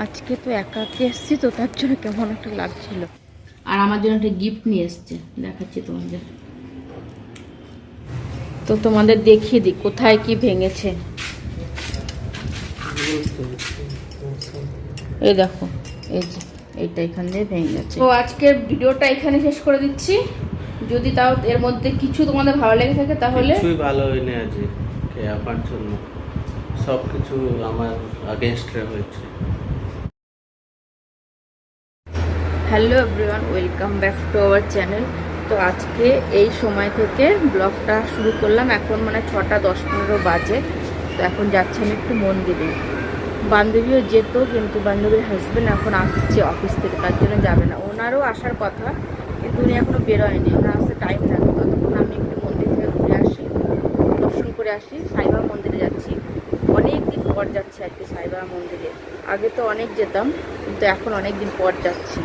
আজকে তো একাকে এসেছি তো তার জন্য কেমন একটা লাগছিল। আর আমার জন্য একটা গিফট নিয়ে এসছে, দেখাচ্ছি তোমাদের। তো তোমাদের দেখিয়ে দিই কোথায় কি ভেঙেছে। এই দেখো, এই যে এইটা এখান দিয়ে ভেঙে গেছে। তো আজকের ভিডিওটা এখানে শেষ করে দিচ্ছি। যদি তাও এর মধ্যে কিছু তোমাদের ভালো লেগে থাকে তাহলে। কিছুই ভালো হয়নি আজকে আমার জন্য, সব কিছু আমার আগেনস্টে হয়েছে। Hello everyone, welcome back to our channel. তো আজকে এই সময় থেকে ব্লগটা শুরু করলাম। এখন মানে 6টা 10-15 বাজে। তো এখন যাচ্ছি আমি একটু মন্দিরে। বান্ধবীও যেত, কিন্তু বান্ধবীর হাজব্যান্ড এখন আসছে অফিস থেকে, তার জন্য যাবে না। ওনারও আসার কথা, কিন্তু উনি এখনও বেরোয়নি, ওনার আসতে টাইম লাগবে। ততক্ষণ আমি একটু মন্দির থেকে ঘুরে আসি, দর্শন করে আসি। সাইবাবা মন্দিরে যাচ্ছি, অনেক দিন পর যাচ্ছি আর কি সাইবাবা মন্দিরে। আগে তো অনেক যেতাম, কিন্তু এখন অনেক দিন পর যাচ্ছি।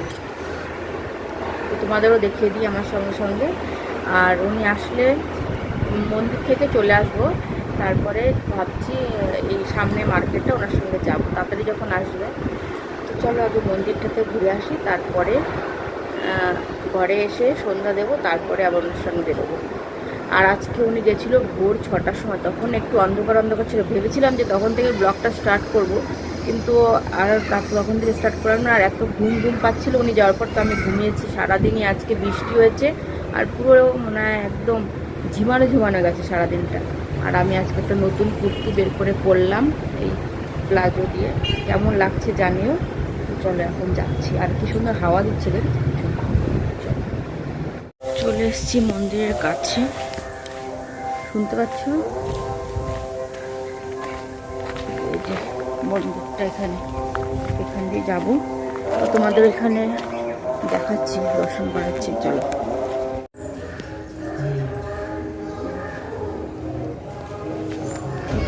তো তোমাদেরও দেখিয়ে দিই আমার সঙ্গে সঙ্গে। আর উনি আসলে মন্দির থেকে চলে আসবো, তারপরে ভাবছি এই সামনে মার্কেটটা ওনার সঙ্গে যাবো তাড়াতাড়ি যখন আসবে। তো চলো আগে মন্দিরটাতে ঘুরে আসি, তারপরে ঘরে এসে সন্ধ্যা দেবো, তারপরে আবার ওনার সঙ্গে বেরোবো। আর আজকে উনি গেছিলো ভোর 6টার সময়, তখন একটু অন্ধকার অন্ধকার ছিল। ভেবেছিলাম যে তখন থেকে ব্লগটা স্টার্ট করব, কিন্তু আর তখন থেকে স্টার্ট করলাম না। আর এত ঘুম ঘুম পাচ্ছিলো উনি যাওয়ার পর, তো আমি ঘুমিয়েছি সারাদিনই। আজকে বৃষ্টি হয়েছে, আর পুরো মানে একদম ঝিমানো ঝিমানো গেছে সারাদিনটা। আর আমি আজকে একটা নতুন কুর্তি বের করে পরলাম এই প্লাজো দিয়ে, কেমন লাগছে জানিও। চলো এখন যাচ্ছি। আর কি সুন্দর হাওয়া দিচ্ছে দেখছি। চলে এসেছি মন্দিরের কাছে, শুনতে পাচ্ছ? এই যে মন্দিরটা এখানে, এখান দিয়ে যাবো। তো তোমাদের এখানে দেখাচ্ছি, দর্শন করাচ্ছি। চলো।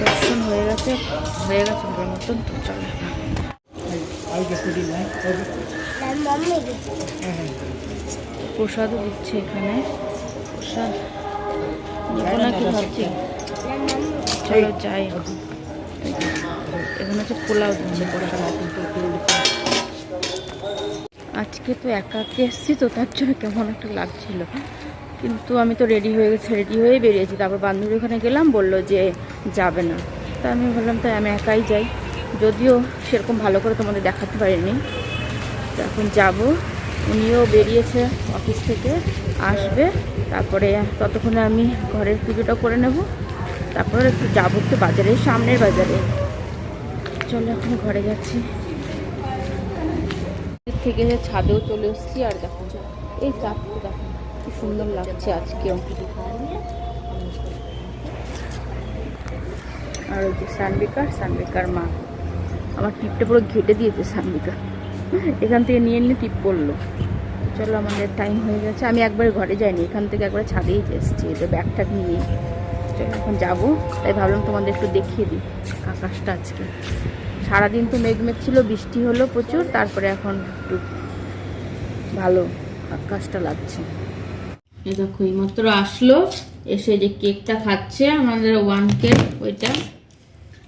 দর্শন হয়ে গেছে ওদের মতন। তো চলো, প্রসাদও দিচ্ছে এখানে। প্রসাদ নেবো নাকি ভাবছি, চলো যাই। এখানে হচ্ছে পোলাও দিচ্ছে প্রসাদ। আজকে তো একাকে এসেছি তো তার জন্য কেমন একটা লাগছিল, কিন্তু আমি তো রেডি হয়ে গেছি, রেডি হয়ে বেরিয়েছি। তারপর বান্ধবীর ওখানে গেলাম, বললো যে যাবে না। তা আমি ভাবলাম তাই আমি একাই যাই, যদিও সেরকম ভালো করে তোমাদের দেখাতে পারিনি। তো এখন যাব, উনিও বেরিয়েছে অফিস থেকে, আসবে। তারপরে ততক্ষণে আমি ঘরের পুজোটা করে নেব, তারপরে একটু যাবো একটু বাজারে, সামনের বাজারে। চলো এখন ঘরে যাচ্ছি। থেকে ছাদেও চলে এসেছি। আর দেখো এই চাঁদটা দেখো কি সুন্দর লাগছে আজকেও। আর ওই যে সানবিকার মা আমার টিপটা পুরো ঘেটে দিয়েছে। সানবিকা এখান থেকে নিয়ে নিয়ে টিপ করলো। চলো আমাদের টাইম হয়ে গেছে। আমি একবারে ঘরে যাইনি, এখান থেকে একবারে ছাদেই এসেছি এদের ব্যাগটা নিয়ে। চলো এখন যাবো, তাই ভাবলাম তোমাদের একটু দেখিয়ে দিই আকাশটা। আজকে সারাদিন তো মেঘ ছিল, বৃষ্টি হলো প্রচুর, তারপরে এখন একটু ভালো আকাশটা লাগছে। এই দেখো এইমাত্র আসলো, এসে যে কেকটা খাচ্ছে, আমাদের 1 কেক ওইটা।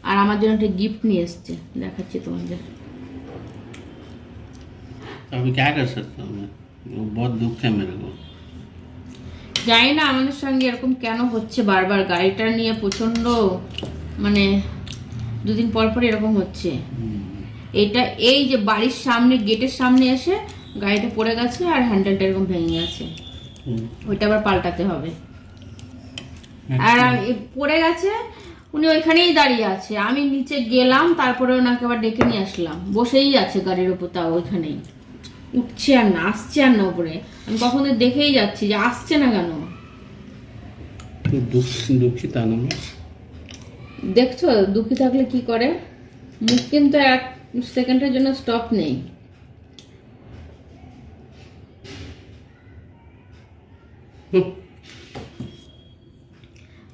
আর আমার জন্য একটা গিফট নিয়ে এসছে, দেখাচ্ছি তোমাদের। अभी क्या कर सकता हूँ मैं, वो बहुत दुख है मेरे को। জানি না আমাদের সঙ্গে এরকম কেন হচ্ছে বারবার। গাড়িটা নিয়ে প্রচন্ড মানে 2 দিন পর পর এরকম হচ্ছে। এটা এই যে বাড়ির সামনে গেটের সামনে এসে গাড়িটা পড়ে গেছে, আর হ্যান্ডেলটা এরকম ভেঙে গেছে। ওইটা আবার পাল্টাতে হবে। আর পড়ে গেছে, উনি ওইখানেই দাঁড়িয়ে আছে। আমি নিচে গেলাম, তারপরে ওনাকে আবার ডেকে নিয়ে আসলাম। বসেই আছে গাড়ির উপর, তাও ওইখানেই উঠছে আর না, আসছে আর না উপরে। আমি কখন দেখেই যাচ্ছি যে আসছে না কেন। দুঃখিত না, দেখছো দুঃখী থাকলে কি করে, মুখ কিন্তু 1 সেকেন্ডের জন্য স্টপ নেই।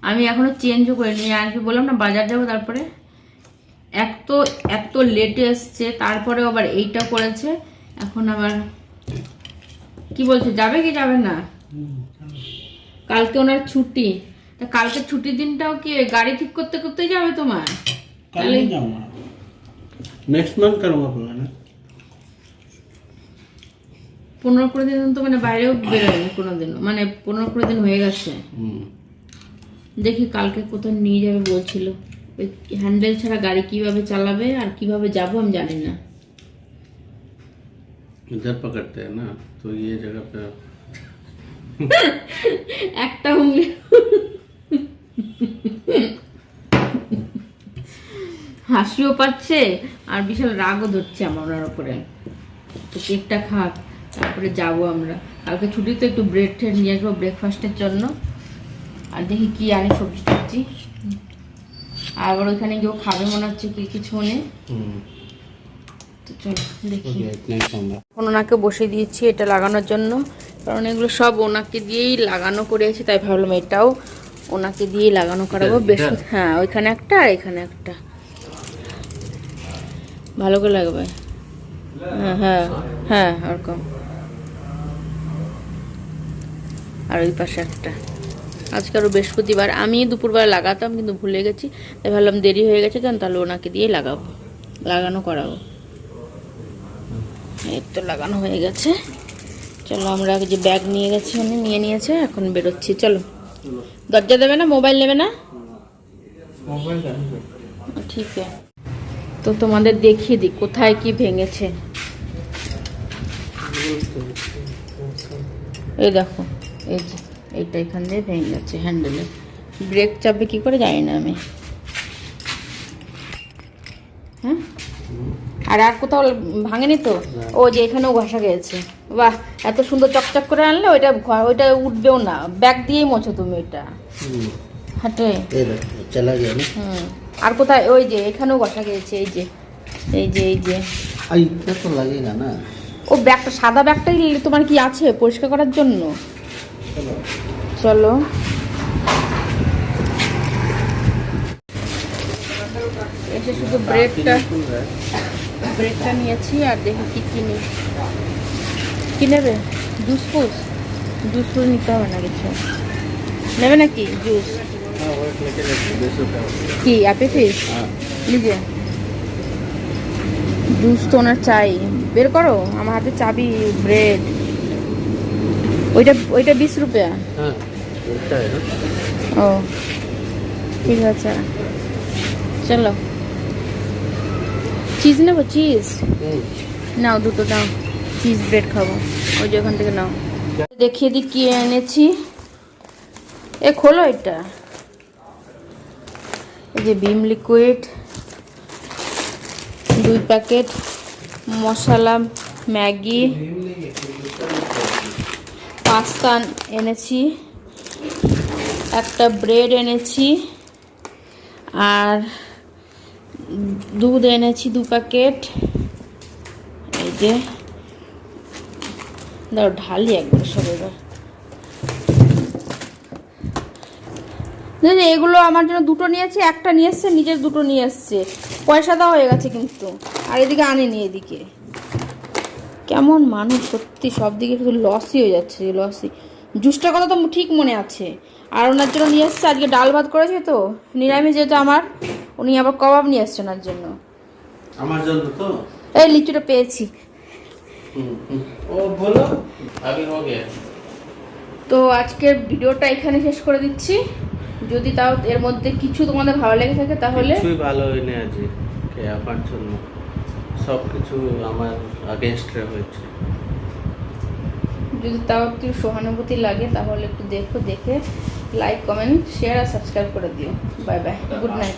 আমি এখনো চেঞ্জও করে নিয়ে আসবো, বললাম না বাজার যাবো। তারপরে এত লেটে এসছে, তারপরে আবার এইটা করেছে। এখন আবার কি বলছে, যাবে কি যাবে না? কালকে ওনার ছুটি, তা কালকে ছুটির দিনটাও কি গাড়ি ঠিক করতে করতে যাবে তোমার? नेक्स्ट मंथ करूँगा प्लान। 15-20 দিন তো মানে বাইরেও বেরোয়নি কোনোদিনও, মানে 15-20 দিন হয়ে গেছে। দেখি কালকে কোথাও নিয়ে যাবে বলছিল। ওই হ্যান্ডেল ছাড়া গাড়ি কিভাবে চালাবে আর কিভাবে যাবো আমি জানি না। इधर पकड़ते हैं ना, तो ये जगह पे একটা উংলি হাসিও পাচ্ছে আর বিশাল রাগও ধরছে আমার ওনার উপরে। তো কেকটা খাক, তারপরে যাবো আমরা। কালকে ছুটি তো একটু ব্রেড ট্রেড নিয়ে আসবো ব্রেকফাস্টের জন্য। আর দেখি কি আনি সবজি টবজি। আর আবার ওইখানে গিয়েও খাবে মনে হচ্ছে কি কিছু মনে। তো চলো দেখি। এখন ওনাকে বসে দিয়েছি এটা লাগানোর জন্য, কারণ এগুলো সব ওনাকে দিয়েই লাগানো করেছি, তাই ভাবলাম এটাও ওনাকে দিয়েই লাগানো করাবো। বেশ, হ্যাঁ ওইখানে একটা আর এখানে একটা, ভালো করে লাগবে। হ্যাঁ হ্যাঁ হ্যাঁ ওরকম। আর ওই পাশে একটা। আজকে আরও বৃহস্পতিবার, আমি দুপুরবেলা লাগাতাম কিন্তু ভুলে গেছি, তাই ভাবলাম দেরি হয়ে গেছে কেন, তাহলে ওনাকে দিয়েই লাগানো করাবো। এই তো লাগানো হয়ে গেছে। চলো আমরা যে ব্যাগ নিয়ে গেছি উনি নিয়ে নিয়েছে, এখন বেরোচ্ছি। চলো। দরজা দেবে না? মোবাইল নেবে না? ঠিক আছে, তো তোমাদের দেখিয়ে দিই কোথায় কি ভেঙেছে। এই দেখো, এই যে এইটা এখান দিয়ে ভেঙে গেছে হ্যান্ডেলে। ব্রেক চাপবে কি করে জানি না আমি। হ্যাঁ, আর কোথাও ভাঙেনি তো? ও যে এখানেও ঘষা গেছে। বাহ, এত সুন্দর চকচক করে আনলে ওইটা উঠবেও না। ব্যাগ দিয়েই মোছো তুমি ওইটা হাঁটে। चला गया ना। আর কোথায়? ওই যে এখানেও ঘষা গেছে। এই যে এই যে এই যে इतना तो लगेगा ना। ও ব্যাগটা, সাদা ব্যাগটাই তোমার কি আছে পরিষ্কার করার জন্য? চলো। এসে শুধু ব্রেডটা নিয়েছি আর দেখি কি কিনি। কি নেবে? জুস ফুস নিতে হবে না কিছু। নেবে নাকি জুস? কি অ্যাপি ফিস? লিজে জুস তো ওনার চাই। বের করো, আমার হাতে চাবি। ব্রেড ওইটা 20 রুপিয়া। ও ঠিক আছে, চলো। চিজ নেবো? চিজ নাও, দুটো দাও। চিজ ব্রেড খাবো, ওই যে ওখান থেকে নাও। দেখিয়ে দিই কি এনেছি। এ খোলো এটা। এই যে ভিম লিকুইড 2 প্যাকেট, মশলা ম্যাগি, পাস্তা এনেছি, একটা ব্রেড এনেছি, আর দুধ এনেছি 2 প্যাকেট। এই যে দাও ঢালি একবার সব। এবার এগুলো আমার জন্য দুটো নিয়েছে, একটা নিয়ে এসছে, নিজের দুটো নিয়ে এসছে। পয়সা দেওয়া হয়ে গেছে কিন্তু, আর এদিকে আনেনি। এদিকে কেমন মানুষ সত্যি, সব দিকে শুধু লসই হয়ে যাচ্ছে, লসই। জুসটার কথা তো ঠিক মনে আছে। আর ওনার জন্য নিয়ে এসছে আজকে ডাল ভাত করেছে তো, নিরামিষ যেহেতু আমার, উনি আবার কাবাব নিয়ে এসছে ওনার জন্য। আমার জন্য তো এই লিচুটা পেয়েছি। ও বলো আগে हो गया। তো আজকের ভিডিওটা এখানে শেষ করে দিচ্ছি। যদি তাও এর মধ্যে কিছু তোমাদের ভালো লেগে থাকে তাহলে। কিছুই ভালো হয়নি আজকে, কে আপনার জন্য সব কিছু আমার अगेंस्ट হয়েছে। যদি তাও একটু সহানুভূতি লাগে তাহলে একটু দেখে লাইক কমেন্ট শেয়ার আর সাবস্ক্রাইব করে দিও। Bye bye, good night.